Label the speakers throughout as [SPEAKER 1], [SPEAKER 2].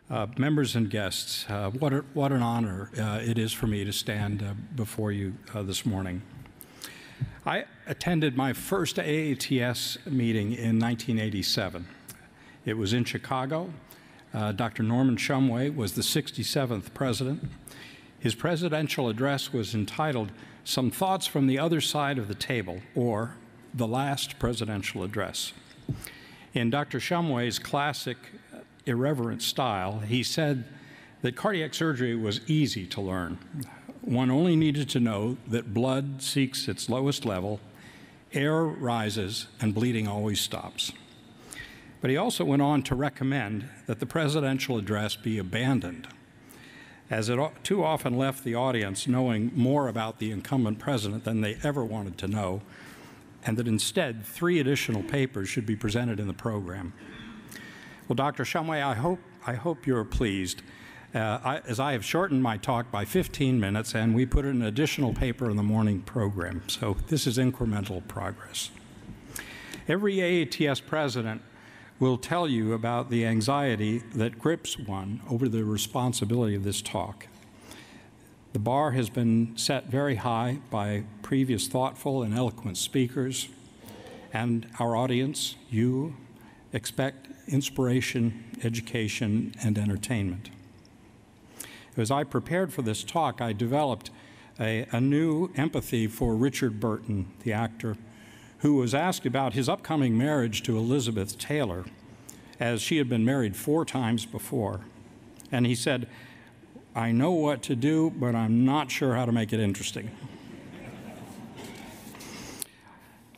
[SPEAKER 1] Members and guests, what an honor it is for me to stand before you this morning. I attended my first AATS meeting in 1987. It was in Chicago. Dr. Norman Shumway was the 67th president. His presidential address was entitled, "Some Thoughts from the Other Side of the Table," or "The Last Presidential Address." In Dr. Shumway's classic irreverent style, he said that cardiac surgery was easy to learn. One only needed to know that blood seeks its lowest level, air rises, and bleeding always stops. But he also went on to recommend that the presidential address be abandoned, as it too often left the audience knowing more about the incumbent president than they ever wanted to know, and that instead 3 additional papers should be presented in the program. Well, Dr. Shumway, I hope you're pleased, as I have shortened my talk by 15 minutes, and we put an additional paper in the morning program. So this is incremental progress. Every AATS president will tell you about the anxiety that grips one over the responsibility of this talk. The bar has been set very high by previous thoughtful and eloquent speakers, and our audience, you, expect inspiration, education, and entertainment. As I prepared for this talk, I developed a new empathy for Richard Burton, the actor, who was asked about his upcoming marriage to Elizabeth Taylor, as she had been married 4 times before. And he said, "I know what to do, but I'm not sure how to make it interesting."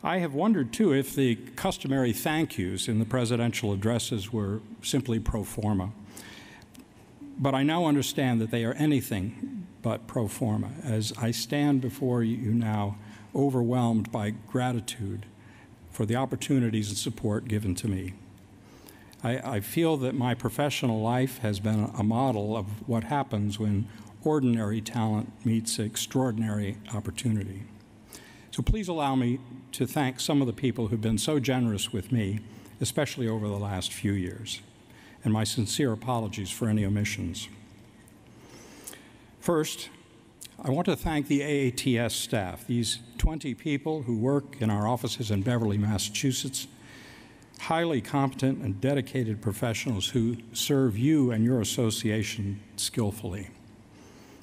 [SPEAKER 1] I have wondered, too, if the customary thank yous in the presidential addresses were simply pro forma. But I now understand that they are anything but pro forma, as I stand before you now overwhelmed by gratitude for the opportunities and support given to me. I feel that my professional life has been a model of what happens when ordinary talent meets extraordinary opportunity. So please allow me to thank some of the people who've been so generous with me, especially over the last few years, and my sincere apologies for any omissions. First, I want to thank the AATS staff, these 20 people who work in our offices in Beverly, Massachusetts, highly competent and dedicated professionals who serve you and your association skillfully.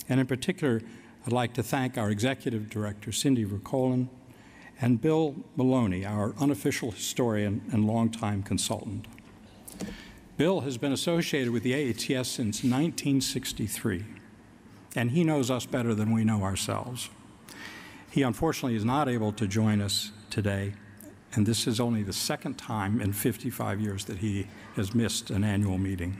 [SPEAKER 1] And in particular, I'd like to thank our Executive Director, Cindy Vercolen, and Bill Maloney, our unofficial historian and longtime consultant. Bill has been associated with the AATS since 1963, and he knows us better than we know ourselves. He unfortunately is not able to join us today, and this is only the 2nd time in 55 years that he has missed an annual meeting.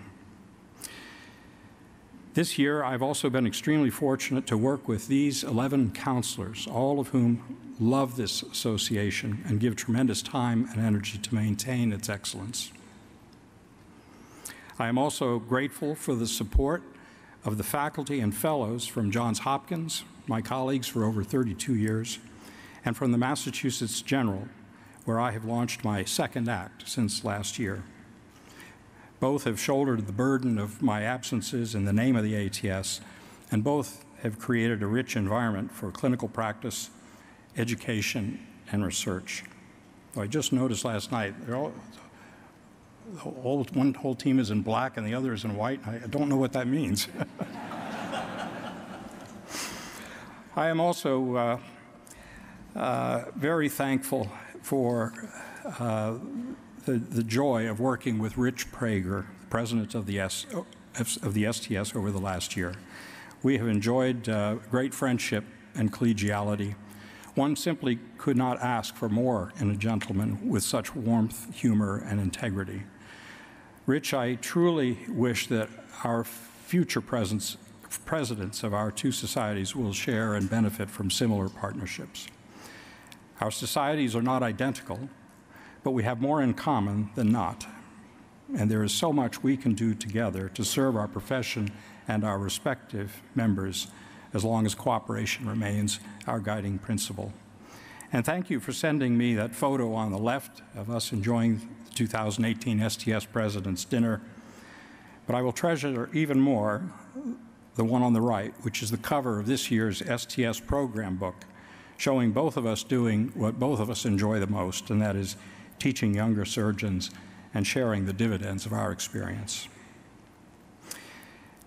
[SPEAKER 1] This year, I've also been extremely fortunate to work with these 11 counselors, all of whom love this association and give tremendous time and energy to maintain its excellence. I am also grateful for the support of the faculty and fellows from Johns Hopkins, my colleagues for over 32 years, and from the Massachusetts General, where I have launched my 2nd act since last year. Both have shouldered the burden of my absences in the name of the AATS, and both have created a rich environment for clinical practice, education, and research. I just noticed last night, one whole team is in black and the other is in white. I don't know what that means. I am also very thankful for the joy of working with Rich Prager, president of the STS over the last year. We have enjoyed great friendship and collegiality. One simply could not ask for more in a gentleman with such warmth, humor, and integrity. Rich, I truly wish that our future presidents of our 2 societies will share and benefit from similar partnerships. Our societies are not identical, but we have more in common than not. And there is so much we can do together to serve our profession and our respective members, as long as cooperation remains our guiding principle. And thank you for sending me that photo on the left of us enjoying the 2018 STS President's Dinner. But I will treasure even more the one on the right, which is the cover of this year's STS program book, showing both of us doing what both of us enjoy the most, and that is teaching younger surgeons and sharing the dividends of our experience.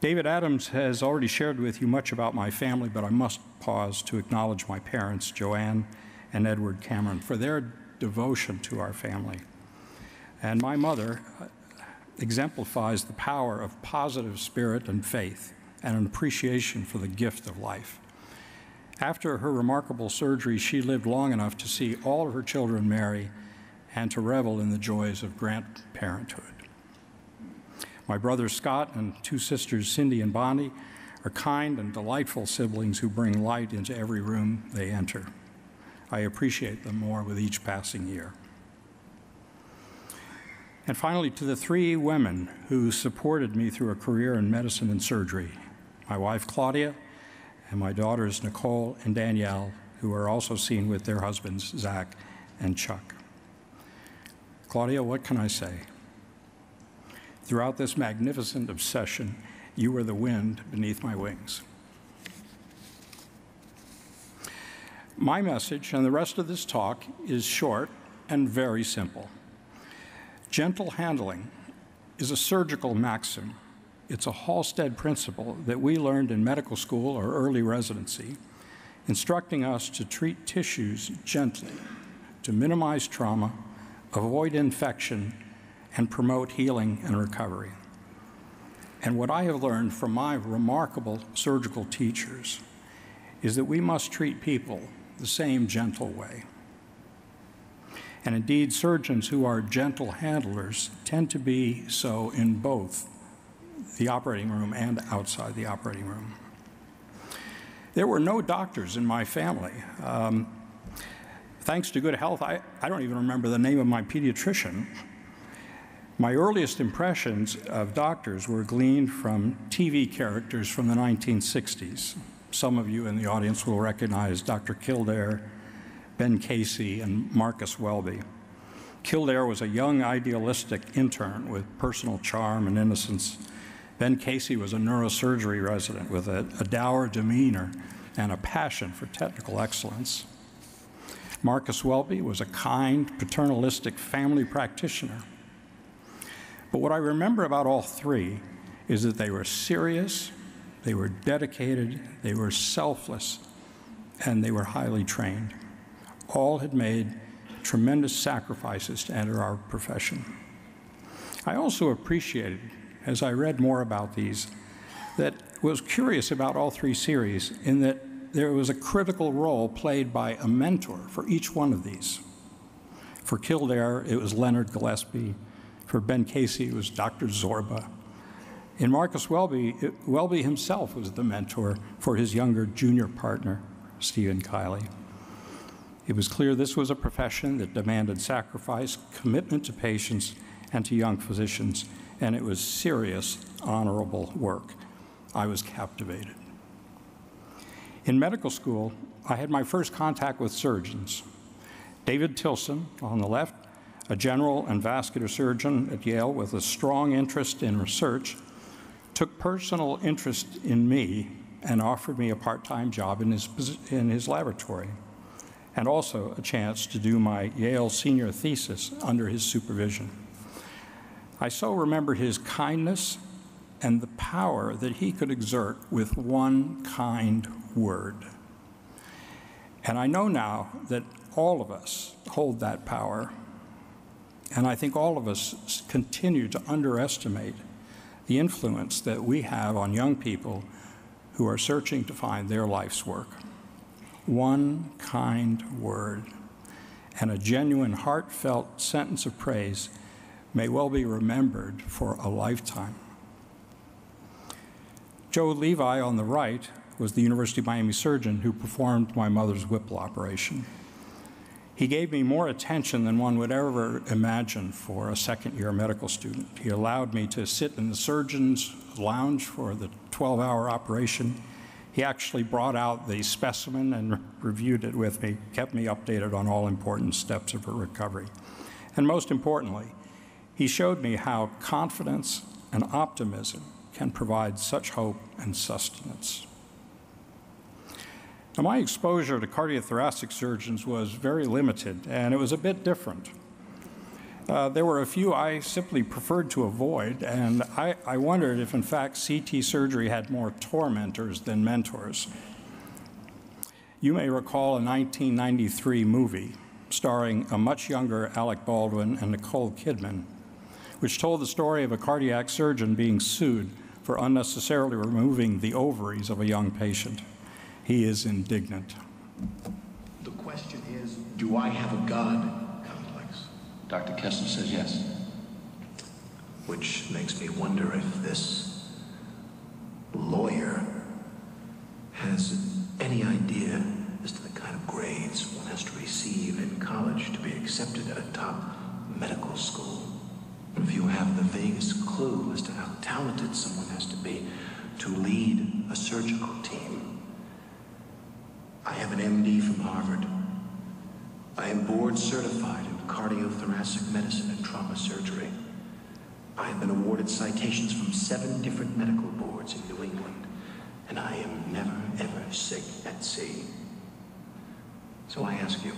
[SPEAKER 1] David Adams has already shared with you much about my family, but I must pause to acknowledge my parents, Joanne and Edward Cameron, for their devotion to our family. And my mother exemplifies the power of positive spirit and faith and an appreciation for the gift of life. After her remarkable surgery, she lived long enough to see all of her children marry and to revel in the joys of grandparenthood. My brothers Scott and two sisters, Cindy and Bonnie, are kind and delightful siblings who bring light into every room they enter. I appreciate them more with each passing year. And finally, to the three women who supported me through a career in medicine and surgery, my wife Claudia and my daughters Nicole and Danielle, who are also seen with their husbands Zach and Chuck. Claudia, what can I say? Throughout this magnificent obsession, you were the wind beneath my wings. My message and the rest of this talk is short and very simple. Gentle handling is a surgical maxim. It's a Halsted principle that we learned in medical school or early residency, instructing us to treat tissues gently, to minimize trauma, avoid infection, and promote healing and recovery. And what I have learned from my remarkable surgical teachers is that we must treat people the same gentle way. And indeed, surgeons who are gentle handlers tend to be so in both the operating room and outside the operating room. There were no doctors in my family. Thanks to good health, I don't even remember the name of my pediatrician. My earliest impressions of doctors were gleaned from TV characters from the 1960s. Some of you in the audience will recognize Dr. Kildare, Ben Casey, and Marcus Welby. Kildare was a young, idealistic intern with personal charm and innocence. Ben Casey was a neurosurgery resident with a dour demeanor and a passion for technical excellence. Marcus Welby was a kind, paternalistic family practitioner. But what I remember about all three is that they were serious, they were dedicated, they were selfless, and they were highly trained. All had made tremendous sacrifices to enter our profession. I also appreciated, as I read more about these, that was curious about all three series in that there was a critical role played by a mentor for each one of these. For Kildare, it was Leonard Gillespie. For Ben Casey, it was Dr. Zorba. In Marcus Welby, Welby himself was the mentor for his younger junior partner, Stephen Kiley. It was clear this was a profession that demanded sacrifice, commitment to patients, and to young physicians, and it was serious, honorable work. I was captivated. In medical school, I had my first contact with surgeons. David Tilson, on the left, a general and vascular surgeon at Yale with a strong interest in research, took personal interest in me and offered me a part-time job in his laboratory, and also a chance to do my Yale senior thesis under his supervision. I so remember his kindness and the power that he could exert with one kind word. And I know now that all of us hold that power, and I think all of us continue to underestimate the influence that we have on young people who are searching to find their life's work. One kind word and a genuine, heartfelt sentence of praise may well be remembered for a lifetime. Joe Levi on the right was the University of Miami surgeon who performed my mother's Whipple operation. He gave me more attention than one would ever imagine for a second-year medical student. He allowed me to sit in the surgeon's lounge for the 12-hour operation. He actually brought out the specimen and reviewed it with me, kept me updated on all important steps of her recovery. And most importantly, he showed me how confidence and optimism can provide such hope and sustenance. Now, my exposure to cardiothoracic surgeons was very limited, and it was a bit different. There were a few I simply preferred to avoid, and I wondered if, in fact, CT surgery had more tormentors than mentors. You may recall a 1993 movie starring a much younger Alec Baldwin and Nicole Kidman, which told the story of a cardiac surgeon being sued for unnecessarily removing the ovaries of a young patient. He is indignant.
[SPEAKER 2] The question is, do I have a God complex?
[SPEAKER 3] Dr. Kessler says yes.
[SPEAKER 2] Which makes me wonder if this lawyer has any idea as to the kind of grades one has to receive in college to be accepted at a top medical school. If you have the vaguest clue as to how talented someone has to be to lead a surgical team. I have an MD from Harvard. I am board certified in cardiothoracic medicine and trauma surgery. I have been awarded citations from 7 different medical boards in New England, and I am never, ever sick at sea. So I ask you,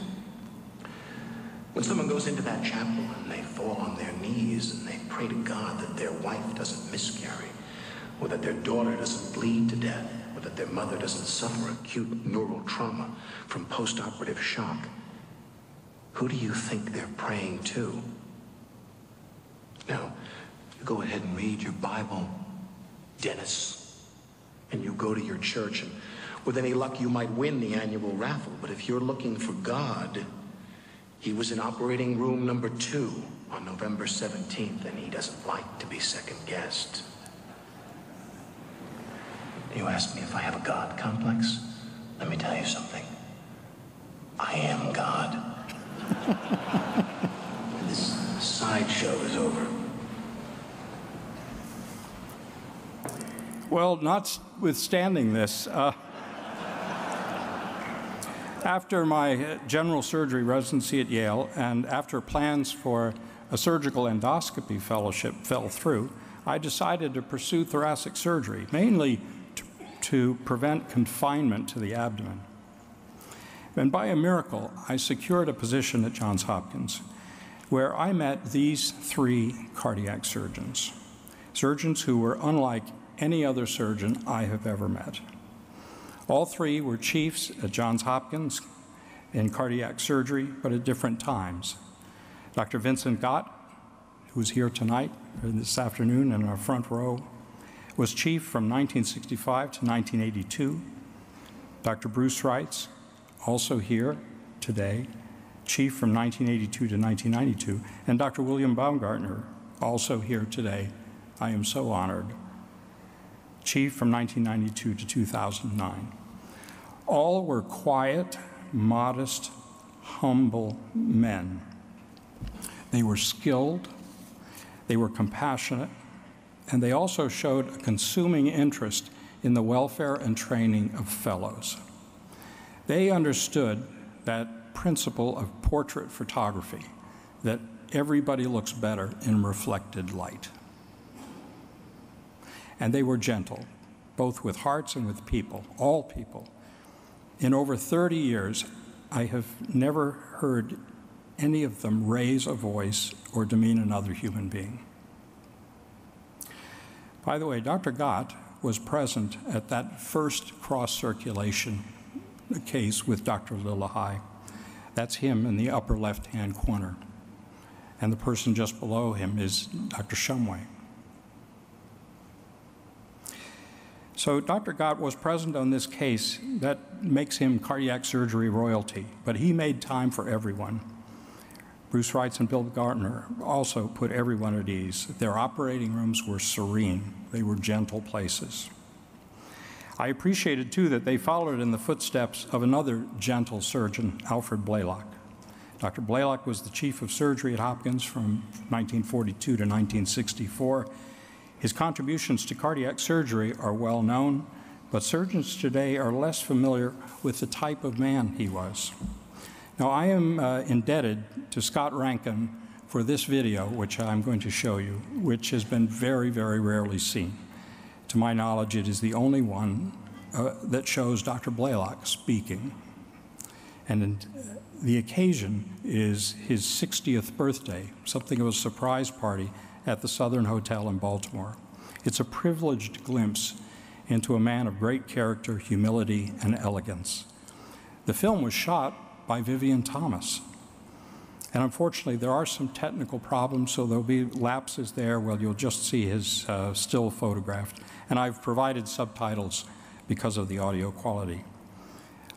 [SPEAKER 2] when someone goes into that chapel and they fall on their knees and they pray to God that their wife doesn't miscarry, or that their daughter doesn't bleed to death, or that their mother doesn't suffer acute neural trauma from post-operative shock, who do you think they're praying to? Now, you go ahead and read your Bible, Dennis, and you go to your church, and with any luck you might win the annual raffle, but if you're looking for God, he was in operating room number 2 on November 17th, and he doesn't like to be second-guessed. You ask me if I have a God complex? Let me tell you something. I am God. And this sideshow is over.
[SPEAKER 1] Well, notwithstanding this, after my general surgery residency at Yale and after plans for a surgical endoscopy fellowship fell through, I decided to pursue thoracic surgery, mainly to prevent confinement to the abdomen. And by a miracle, I secured a position at Johns Hopkins, where I met these 3 cardiac surgeons, surgeons who were unlike any other surgeon I have ever met. All 3 were chiefs at Johns Hopkins in cardiac surgery, but at different times. Dr. Vincent Gott, who is here tonight, or this afternoon in our front row, was chief from 1965 to 1982. Dr. Bruce Wrights, also here today, chief from 1982 to 1992. And Dr. William Baumgartner, also here today. I am so honored. Chief from 1992 to 2009. All were quiet, modest, humble men. They were skilled, they were compassionate, and they also showed a consuming interest in the welfare and training of fellows. They understood that principle of portrait photography, that everybody looks better in reflected light. And they were gentle, both with hearts and with people, all people. In over 30 years, I have never heard any of them raise a voice or demean another human being. By the way, Dr. Gott was present at that first cross-circulation case with Dr. Lillehei. That's him in the upper left-hand corner. And the person just below him is Dr. Shumway. So Dr. Gott was present on this case. That makes him cardiac surgery royalty, but he made time for everyone. Bruce Wrights and Bill Gartner also put everyone at ease. Their operating rooms were serene. They were gentle places. I appreciated, too, that they followed in the footsteps of another gentle surgeon, Alfred Blalock. Dr. Blalock was the chief of surgery at Hopkins from 1942 to 1964. His contributions to cardiac surgery are well known, but surgeons today are less familiar with the type of man he was. Now, I am indebted to Scott Rankin for this video, which I'm going to show you, which has been very, very rarely seen. To my knowledge, it is the only one that shows Dr. Blalock speaking. And the occasion is his 60th birthday, something of a surprise party at the Southern Hotel in Baltimore. It's a privileged glimpse into a man of great character, humility, and elegance. The film was shot by Vivian Thomas. And unfortunately, there are some technical problems, so there'll be lapses there where you'll just see his still photographed. And I've provided subtitles because of the audio quality.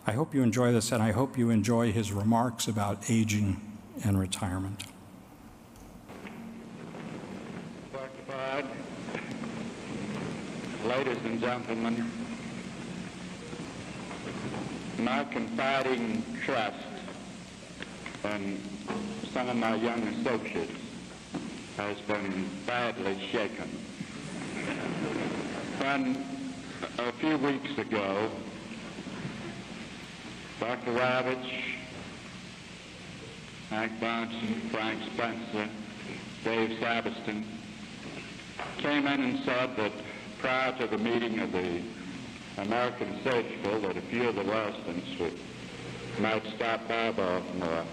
[SPEAKER 1] I hope you enjoy this, and I hope you enjoy his remarks about aging and retirement.
[SPEAKER 4] Dr. Bard, ladies and gentlemen, my confiding trust in some of my young associates has been badly shaken. When a few weeks ago, Dr. Ravitch, Hank Bronson, Frank Spencer, Dave Sabiston came in and said that prior to the meeting of the American Surgical that a few of the residents might stop by Baltimore.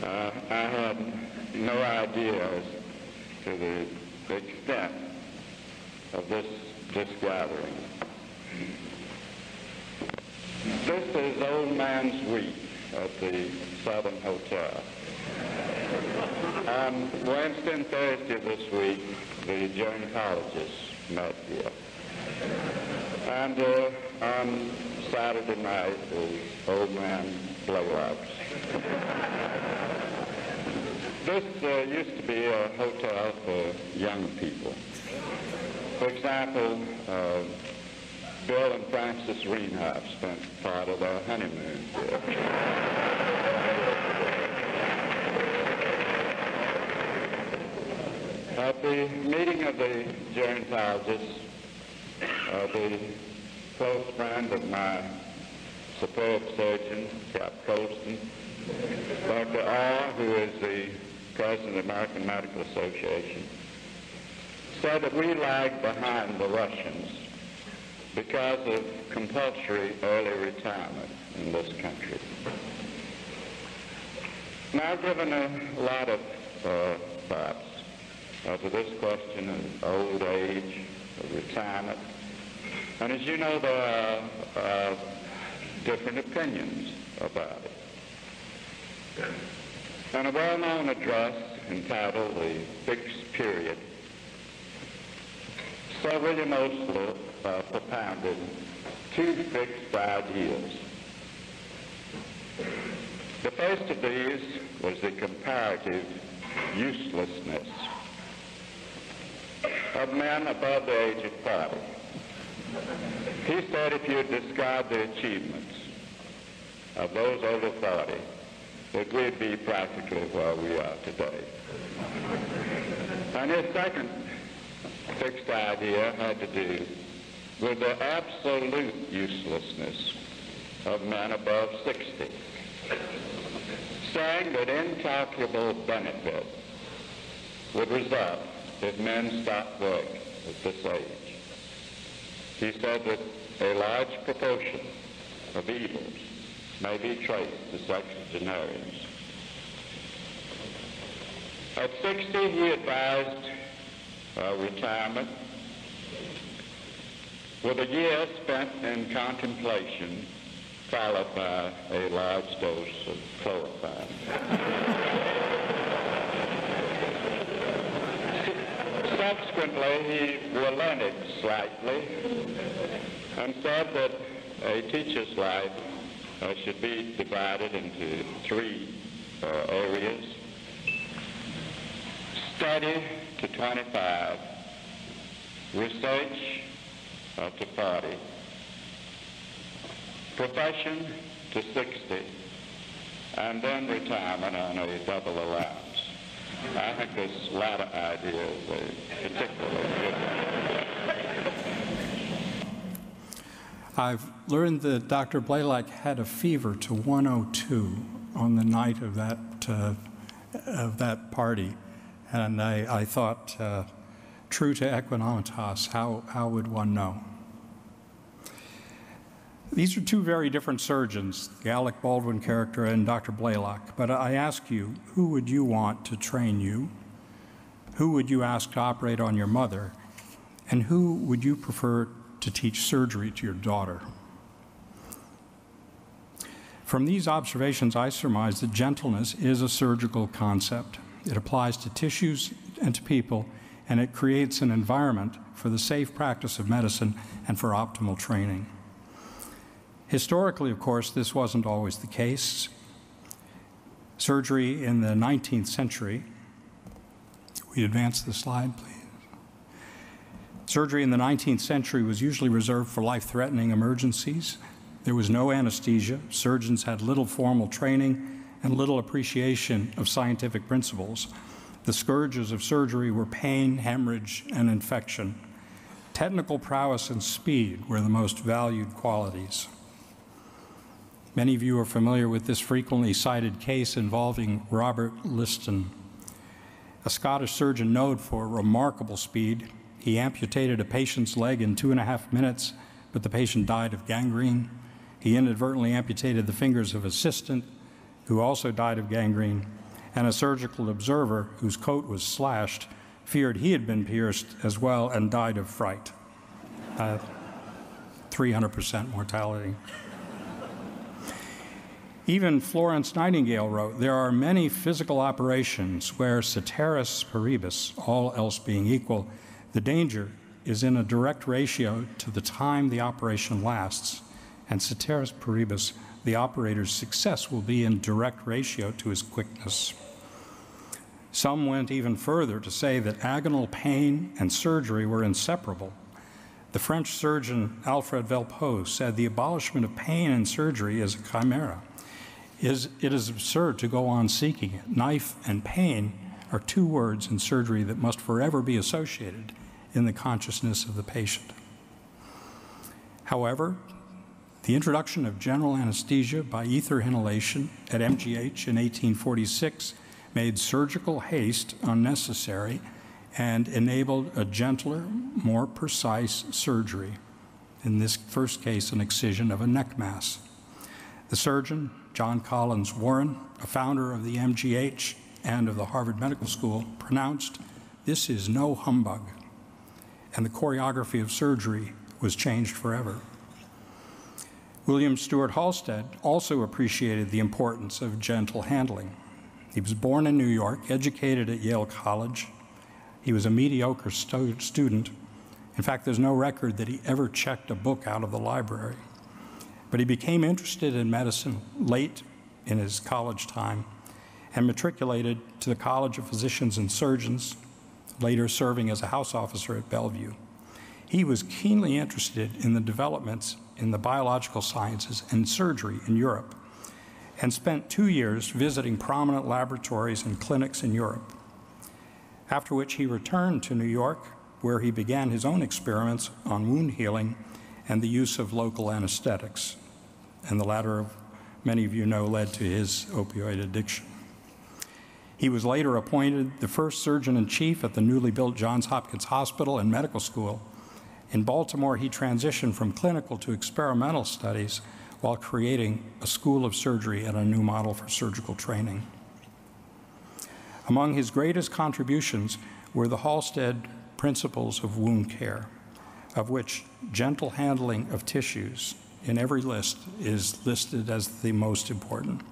[SPEAKER 4] I had no idea as to the extent of this gathering. This is Old Man's Week at the Southern Hotel. On Wednesday and Thursday this week, the gerontologists met here. And on Saturday night is Old Man Blalock's. This used to be a hotel for young people. For example, Bill and Frances Reinhardt spent part of their honeymoon here. At the meeting of the gerontologists, the close friend of my superb surgeon, Cap Colston, Dr. R., who is the president of the American Medical Association, said that we lag behind the Russians because of compulsory early retirement in this country. Now, I've given a lot of thoughts to this question of old age, of retirement. And as you know, there are different opinions about it. In a well-known address entitled The Fixed Period, Sir William Osler propounded two fixed ideas. The first of these was the comparative uselessness of men above the age of 40. He said if you discard the achievements of those over 40, that we'd be practically where we are today. And his second fixed idea had to do with the absolute uselessness of men above 60, saying that incalculable benefit would result if men stopped work at this age. He said that a large proportion of evils may be traced to sexagenarians. At 60, he advised retirement with a year spent in contemplation followed by a large dose of chloroform. Subsequently, he relented slightly and said that a teacher's life should be divided into three areas: study to 25, research to 40, profession to 60, and then retirement on a double allowance. I think this latter idea is a particularly good one.
[SPEAKER 1] I've learned that Dr. Blalock had a fever to 102 on the night of that of that party. And I thought, true to equanimitas, how would one know? These are two very different surgeons, the Alec Baldwin character and Dr. Blalock. But I ask you, who would you want to train you? Who would you ask to operate on your mother? And who would you prefer to teach surgery to your daughter? From these observations, I surmise that gentleness is a surgical concept. It applies to tissues and to people, and it creates an environment for the safe practice of medicine and for optimal training. Historically, of course, this wasn't always the case. Surgery in the 19th century, we advance the slide, please. Surgery in the 19th century was usually reserved for life-threatening emergencies. There was no anesthesia. Surgeons had little formal training and little appreciation of scientific principles. The scourges of surgery were pain, hemorrhage, and infection. Technical prowess and speed were the most valued qualities. Many of you are familiar with this frequently cited case involving Robert Liston, a Scottish surgeon known for remarkable speed. He amputated a patient's leg in 2.5 minutes, but the patient died of gangrene. He inadvertently amputated the fingers of an assistant, who also died of gangrene, and a surgical observer, whose coat was slashed, feared he had been pierced as well and died of fright. 300% mortality. Even Florence Nightingale wrote, "There are many physical operations where ceteris paribus, all else being equal, the danger is in a direct ratio to the time the operation lasts, and ceteris paribus, the operator's success will be in direct ratio to his quickness." Some went even further to say that agonal pain and surgery were inseparable. The French surgeon Alfred said the abolishment of pain in surgery is a chimera. It is absurd to go on seeking it. Knife and pain are two words in surgery that must forever be associated in the consciousness of the patient. However, the introduction of general anesthesia by ether inhalation at MGH in 1846 made surgical haste unnecessary and enabled a gentler, more precise surgery. In this first case, an excision of a neck mass. The surgeon, John Collins Warren, a founder of the MGH and of the Harvard Medical School, pronounced, "This is no humbug," and the choreography of surgery was changed forever. William Stewart Halsted also appreciated the importance of gentle handling. He was born in New York, educated at Yale College. He was a mediocre student. In fact, there's no record that he ever checked a book out of the library. But he became interested in medicine late in his college time and matriculated to the College of Physicians and Surgeons, later serving as a house officer at Bellevue. He was keenly interested in the developments in the biological sciences and surgery in Europe, and spent 2 years visiting prominent laboratories and clinics in Europe, after which he returned to New York, where he began his own experiments on wound healing and the use of local anesthetics, and the latter, many of you know, led to his opioid addiction. He was later appointed the first surgeon-in-chief at the newly built Johns Hopkins Hospital and Medical School. In Baltimore, he transitioned from clinical to experimental studies while creating a school of surgery and a new model for surgical training. Among his greatest contributions were the Halsted Principles of wound care, of which gentle handling of tissues in every list is listed as the most important.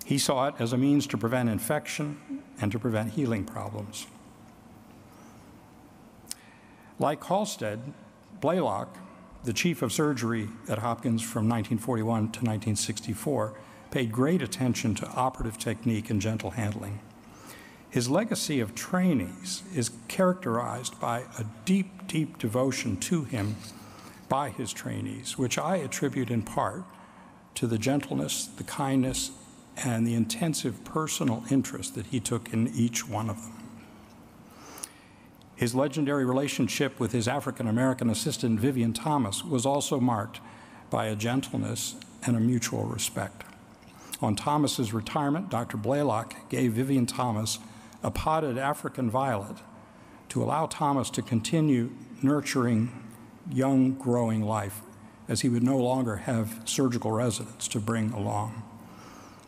[SPEAKER 1] He saw it as a means to prevent infection and to prevent healing problems. Like Halsted, Blalock, the chief of surgery at Hopkins from 1941 to 1964, paid great attention to operative technique and gentle handling. His legacy of trainees is characterized by a deep, deep devotion to him by his trainees, which I attribute in part to the gentleness, the kindness, and the intensive personal interest that he took in each one of them. His legendary relationship with his African-American assistant, Vivian Thomas, was also marked by a gentleness and a mutual respect. On Thomas's retirement, Dr. Blalock gave Vivian Thomas a potted African violet to allow Thomas to continue nurturing young, growing life, as he would no longer have surgical residents to bring along.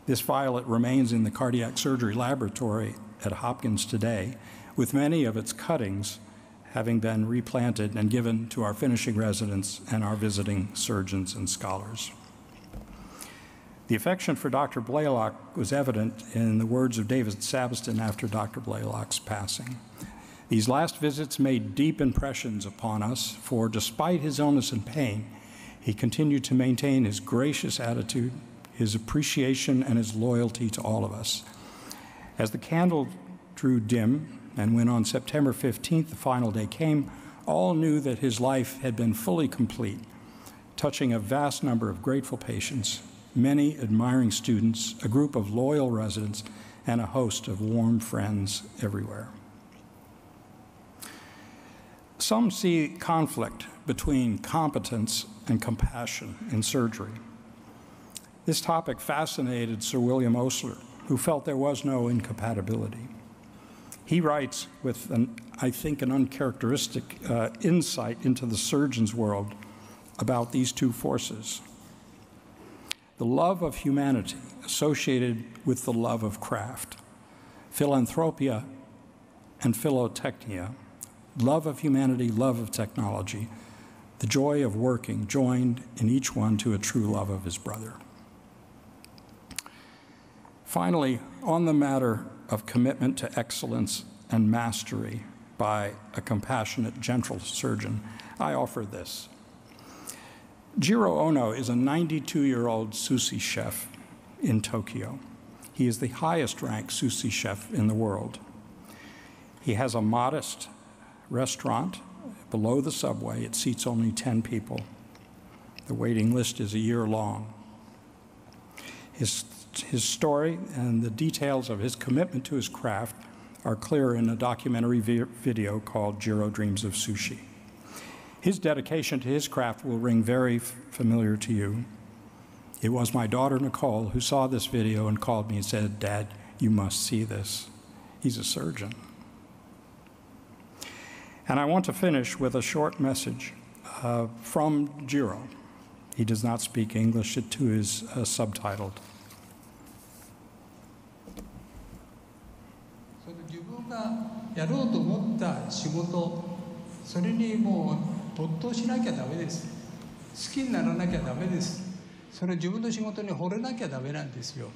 [SPEAKER 1] This violet remains in the cardiac surgery laboratory at Hopkins today, with many of its cuttings having been replanted and given to our finishing residents and our visiting surgeons and scholars. The affection for Dr. Blalock was evident in the words of David Sabiston after Dr. Blalock's passing. These last visits made deep impressions upon us, for despite his illness and pain, he continued to maintain his gracious attitude, his appreciation, and his loyalty to all of us. As the candle drew dim, and when on September 15th the final day came, all knew that his life had been fully complete, touching a vast number of grateful patients, many admiring students, a group of loyal residents, and a host of warm friends everywhere. Some see conflict between competence and compassion in surgery. This topic fascinated Sir William Osler, who felt there was no incompatibility. He writes with, I think, an uncharacteristic insight into the surgeon's world about these two forces. The love of humanity associated with the love of craft, philanthropia and philotechnia, love of humanity, love of technology, the joy of working joined in each one to a true love of his brother. Finally, on the matter of commitment to excellence and mastery by a compassionate, gentle surgeon, I offer this. Jiro Ono is a 92-year-old sushi chef in Tokyo. He is the highest-ranked sushi chef in the world. He has a modest restaurant below the subway. It seats only 10 people. The waiting list is a year long. His story and the details of his commitment to his craft are clear in a documentary video called Jiro Dreams of Sushi. His dedication to his craft will ring very familiar to you. It was my daughter, Nicole, who saw this video and called me and said, "Dad, you must see this." He's a surgeon. And I want to finish with a short message from Jiro. He does not speak English. It too is subtitled.
[SPEAKER 5] 自分がやろうと思った仕事、それにもう没頭しなきゃダメです。好きにならなきゃダメです。それ自分の仕事に惚れなきゃダメなんですよ。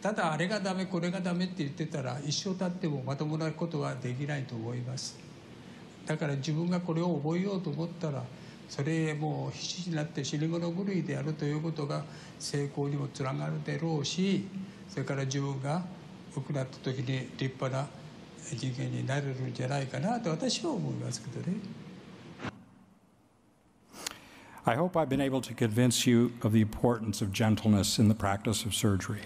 [SPEAKER 5] ただあれがダメこれがダメって言ってたら一生経ってもまともなことはできないと思います。だから自分がこれを覚えようと思ったらそれもう必死になって死に物狂いでやるということが成功にもつながるでろうし、それから自分が良くなった時に立派な人間になれるんじゃないかなと私は思いますけどね。
[SPEAKER 1] I hope I've been able to convince you of the importance of gentleness in the practice of surgery.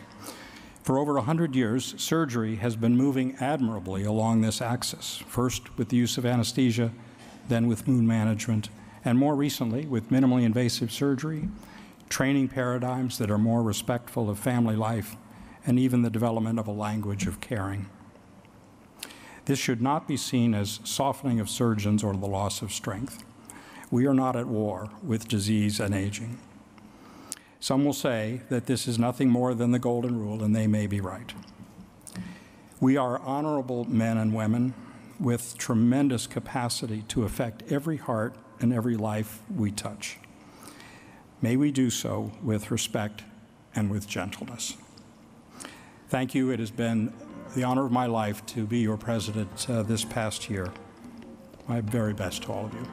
[SPEAKER 1] For over 100 years, surgery has been moving admirably along this axis, first with the use of anesthesia, then with wound management, and more recently with minimally invasive surgery, training paradigms that are more respectful of family life, and even the development of a language of caring. This should not be seen as softening of surgeons or the loss of strength. We are not at war with disease and aging. Some will say that this is nothing more than the golden rule, and they may be right. We are honorable men and women with tremendous capacity to affect every heart and every life we touch. May we do so with respect and with gentleness. Thank you. It has been the honor of my life to be your president this past year. My very best to all of you.